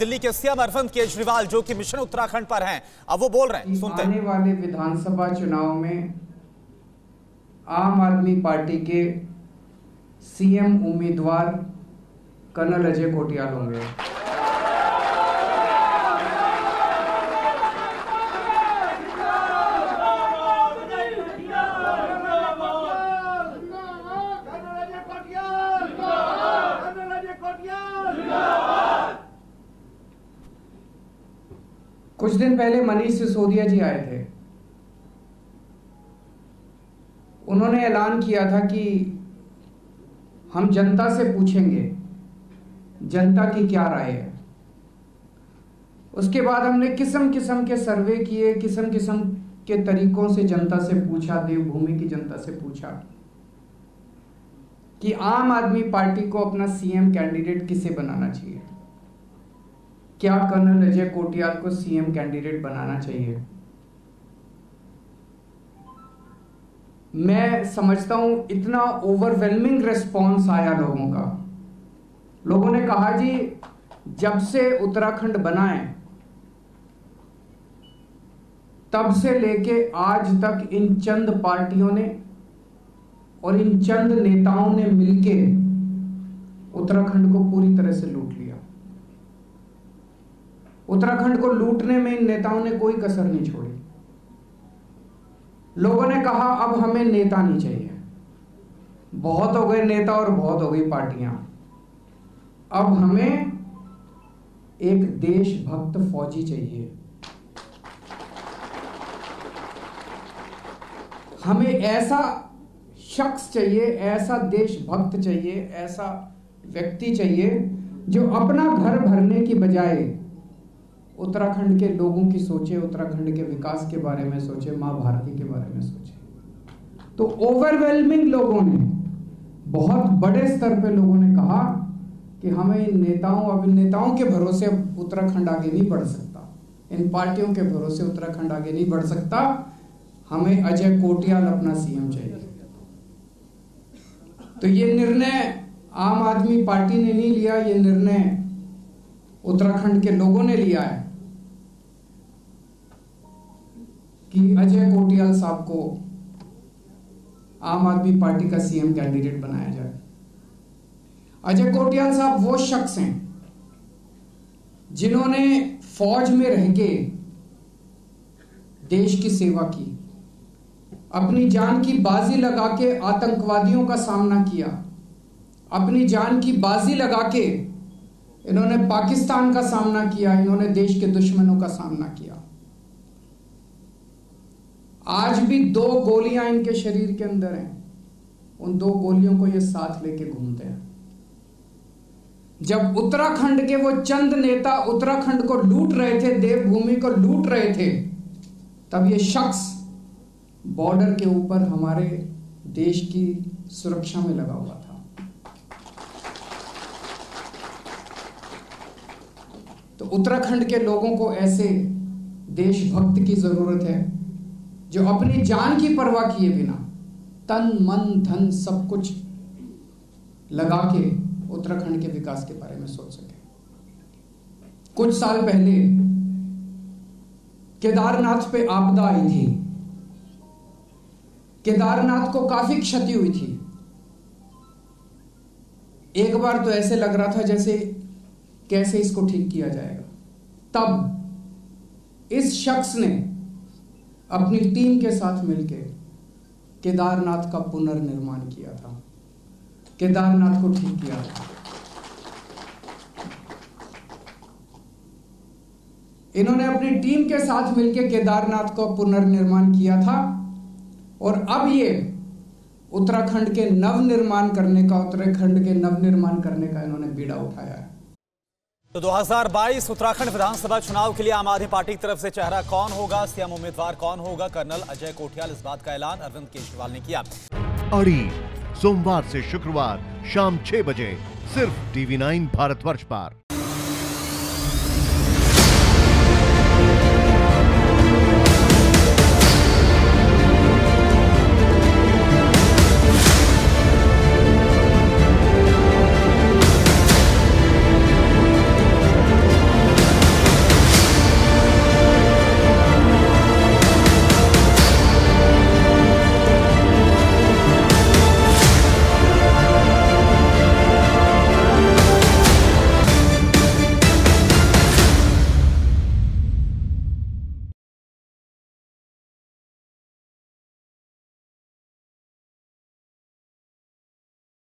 दिल्ली के सीएम अरविंद केजरीवाल जो कि मिशन उत्तराखंड पर हैं, अब वो बोल रहे हैं, सुनते हैं। आने वाले विधानसभा चुनाव में आम आदमी पार्टी के सीएम उम्मीदवार कर्नल अजय कोटियाल होंगे। कुछ दिन पहले मनीष सिसोदिया जी आए थे। उन्होंने ऐलान किया था कि हम जनता से पूछेंगे जनता की क्या राय है। उसके बाद हमने किस्म किस्म के सर्वे किए, किस्म किस्म के तरीकों से जनता से पूछा, देवभूमि की जनता से पूछा कि आम आदमी पार्टी को अपना सीएम कैंडिडेट किसे बनाना चाहिए। क्या कर्नल अजय कोटियाल को सीएम कैंडिडेट बनाना चाहिए? मैं समझता हूं इतना ओवरवेलमिंग रिस्पॉन्स आया लोगों का। लोगों ने कहा जी जब से उत्तराखंड बना है तब से लेके आज तक इन चंद पार्टियों ने और इन चंद नेताओं ने मिलके उत्तराखंड को पूरी तरह से लूट लिया। उत्तराखंड को लूटने में इन नेताओं ने कोई कसर नहीं छोड़ी। लोगों ने कहा अब हमें नेता नहीं चाहिए, बहुत हो गए नेता और बहुत हो गई पार्टियां, अब हमें एक देशभक्त फौजी चाहिए। हमें ऐसा शख्स चाहिए, ऐसा देशभक्त चाहिए, ऐसा व्यक्ति चाहिए जो अपना घर भरने की बजाय उत्तराखंड के लोगों की सोचे, उत्तराखंड के विकास के बारे में सोचे, मां भारती के बारे में सोचे। तो ओवरवेलमिंग लोगों ने, बहुत बड़े स्तर पे लोगों ने कहा कि हमें इन नेताओं के भरोसे अब उत्तराखंड आगे नहीं बढ़ सकता, इन पार्टियों के भरोसे उत्तराखंड आगे नहीं बढ़ सकता, हमें अजय कोटियाल अपना सीएम चाहिए। तो ये निर्णय आम आदमी पार्टी ने नहीं लिया, ये निर्णय उत्तराखंड के लोगों ने लिया है कि अजय कोटियाल साहब को आम आदमी पार्टी का सीएम कैंडिडेट बनाया जाए। अजय कोटियाल साहब वो शख्स हैं जिन्होंने फौज में रह के देश की सेवा की, अपनी जान की बाजी लगा के आतंकवादियों का सामना किया, अपनी जान की बाजी लगा के इन्होंने पाकिस्तान का सामना किया, इन्होंने देश के दुश्मनों का सामना किया। आज भी 2 गोलियां इनके शरीर के अंदर हैं, उन 2 गोलियों को ये साथ लेके घूमते हैं। जब उत्तराखंड के वो चंद नेता उत्तराखंड को लूट रहे थे, देवभूमि को लूट रहे थे, तब ये शख्स बॉर्डर के ऊपर हमारे देश की सुरक्षा में लगा हुआ था। तो उत्तराखंड के लोगों को ऐसे देशभक्त की जरूरत है जो अपनी जान की परवाह किए बिना तन मन धन सब कुछ लगा के उत्तराखंड के विकास के बारे में सोच सके। कुछ साल पहले केदारनाथ पे आपदा आई थी, केदारनाथ को काफी क्षति हुई थी। एक बार तो ऐसे लग रहा था जैसे कैसे इसको ठीक किया जाएगा। तब इस शख्स ने अपनी टीम के साथ मिलकर केदारनाथ का पुनर्निर्माण किया था, केदारनाथ को ठीक किया था। इन्होंने अपनी टीम के साथ मिलकर केदारनाथ का पुनर्निर्माण किया था और अब ये उत्तराखंड के नवनिर्माण करने का इन्होंने बीड़ा उठाया है। तो 2022 उत्तराखंड विधानसभा चुनाव के लिए आम आदमी पार्टी की तरफ से चेहरा कौन होगा, सीएम उम्मीदवार कौन होगा? कर्नल अजय कोटियाल, इस बात का ऐलान अरविंद केजरीवाल ने किया। अड़ी सोमवार से शुक्रवार शाम 6 बजे सिर्फ TV9 भारतवर्ष पर।